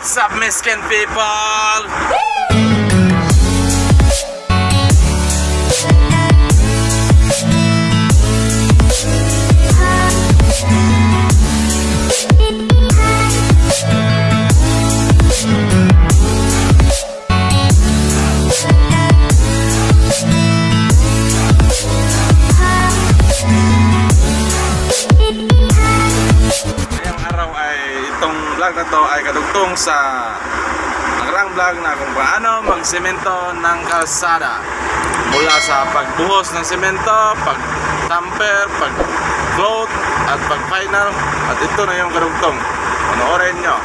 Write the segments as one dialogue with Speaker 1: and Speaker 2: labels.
Speaker 1: What's up, Miskin people? Vlog na to ay kadugtong sa nakarang vlog na kung paano magsemento ng kalsada, mula sa pagbuhos ng semento, pag-tamper, pag-float at pag-final. At ito na yung kadugtong, panoorin nyo.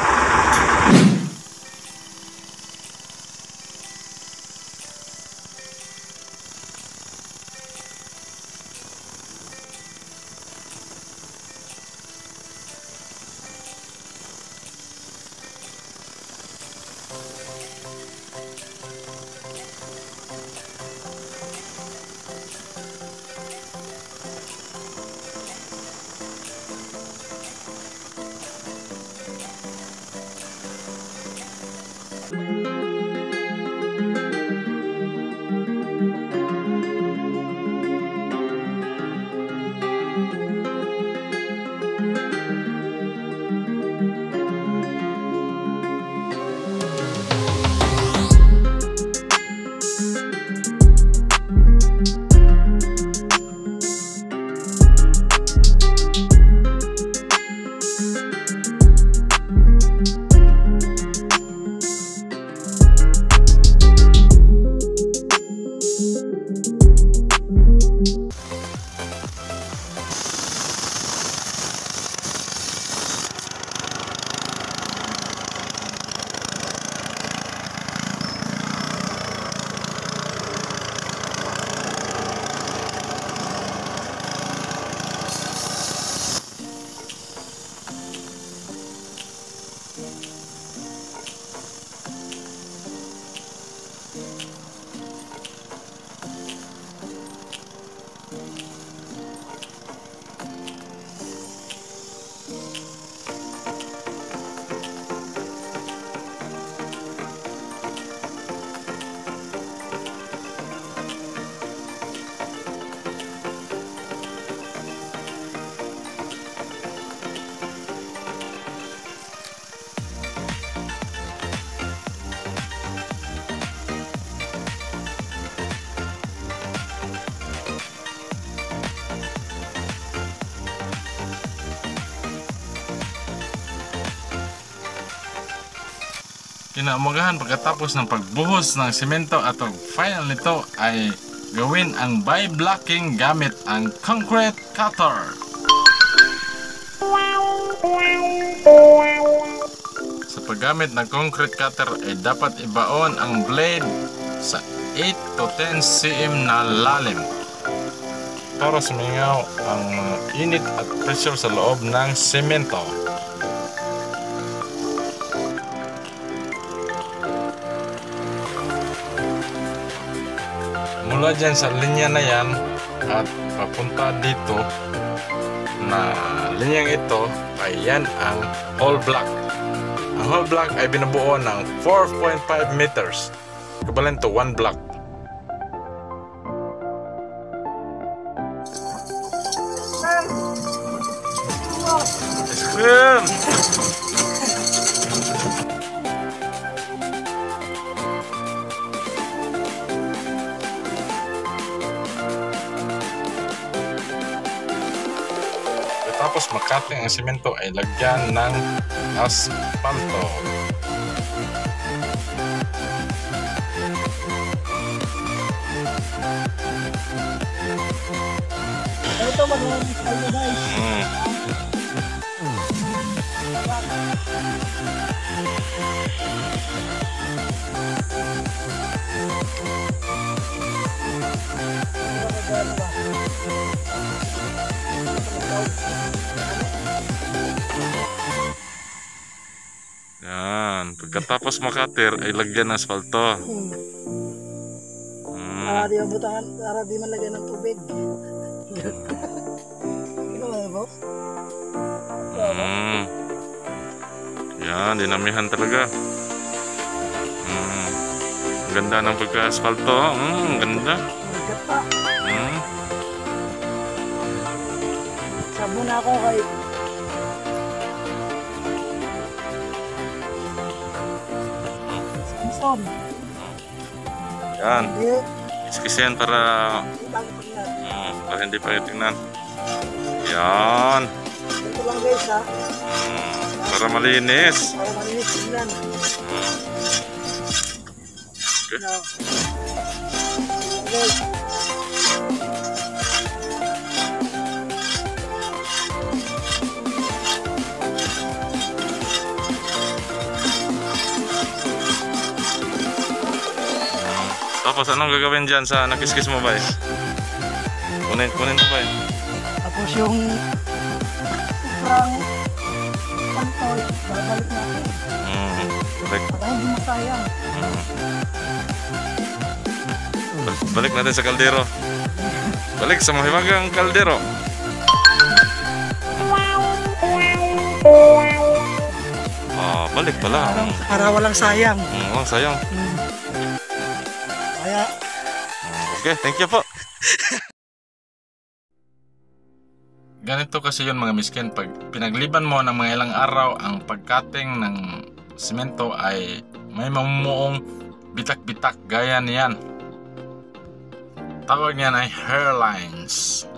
Speaker 1: Kinaumagahan pagkatapos ng pagbuhos ng semento at ang final nito ay gawin ang by-blocking gamit ang concrete cutter. Sa paggamit ng concrete cutter ay dapat ibaon ang blade sa 8 to 10 cm na lalim para sumingaw ang init at pressure sa loob ng semento. Mula dyan sa linya na yan at papunta dito na linyang ito ay yan ang whole block. Ang whole block ay binubuo ng 4.5 meters, equivalent to 1 block. Tapos makating ang semento ay lagyan ng asfalto.
Speaker 2: Ito mag-release tayo guys.
Speaker 1: Yan, pagkatapos makatir ay lagyan ng asfalto.
Speaker 2: Para di mabutangan, para di man lagyan ng tubig. Ito ba, boss?
Speaker 1: Yan, dinamihan talaga. Ang ganda ng pagka-asfalto. Ang ganda.
Speaker 2: Magat pa. Sabon na ako kay... Samson.
Speaker 1: Yan.
Speaker 2: Hindi.
Speaker 1: Kiskisihan para
Speaker 2: Bago pa na.
Speaker 1: para hindi pa tingnan. Yan.
Speaker 2: Ito lang guys ha.
Speaker 1: Para malinis.
Speaker 2: Para malinis tingnan.
Speaker 1: Okay.
Speaker 2: Now. Guys.
Speaker 1: Tapos anong gagawin dyan sa nakiskis mo ba? Kunin mo ba?
Speaker 2: Tapos yung sobrang pantoy, babalik natin.
Speaker 1: Balik.
Speaker 2: Para hindi masayang.
Speaker 1: Balik natin sa kaldero. Balik sa mahiwagang kaldero. Balik pala.
Speaker 2: Para walang sayang.
Speaker 1: Walang sayang.
Speaker 2: Kaya,
Speaker 1: Okay, thank you po. Ganito kasi yun mga miskin, pag pinagliban mo ng mga ilang araw ang pagkating ng simento ay may mamumuong bitak-bitak gaya niyan. Tawag niyan ay hairlines.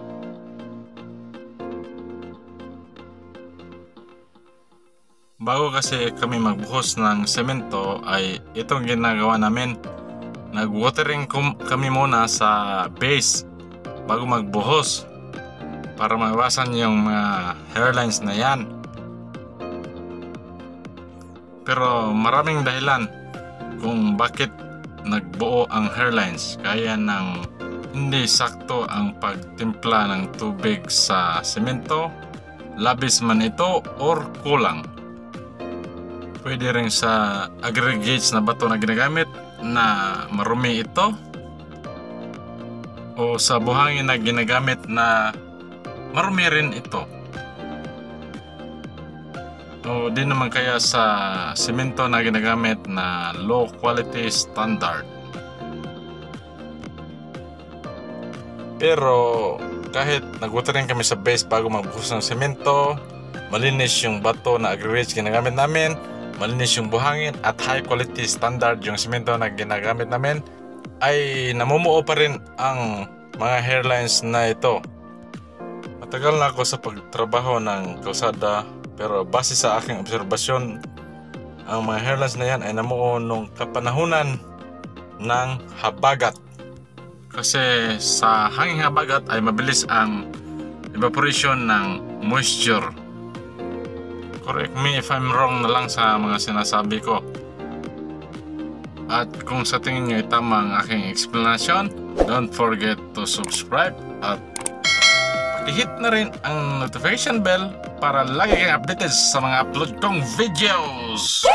Speaker 1: Bago kasi kami magbuhos ng semento ay itong ginagawa namin. Nag-watering kami muna sa base bago magbuhos para maiwasan yung mga hairlines na yan. Pero maraming dahilan kung bakit nagbuo ang hairlines, kaya ng hindi sakto ang pagtimpla ng tubig sa semento, labis man ito or kulang. Pwede rin sa aggregates na bato na ginagamit na marumi ito, o sa buhangin na ginagamit na marumi rin ito, o di naman kaya sa semento na ginagamit na low quality standard. Pero kahit nag-watering kami sa base bago magbuhos ng semento, malinis yung bato na aggregates ginagamit namin, malinis yung buhangin at high quality standard yung semento na ginagamit namin, ay namumuo pa rin ang mga hairlines na ito. Matagal na ako sa pagtrabaho ng kalsada, pero base sa aking obserbasyon, ang mga hairlines na yan ay namuo nung kapanahunan ng habagat. Kasi sa hanging habagat ay mabilis ang evaporation ng moisture. Correct me if I'm wrong na lang sa mga sinasabi ko. At kung sa tingin nyo ay tama ang aking explanation, don't forget to subscribe at pakihit na rin ang notification bell para lagi kang updated sa mga upload kong videos.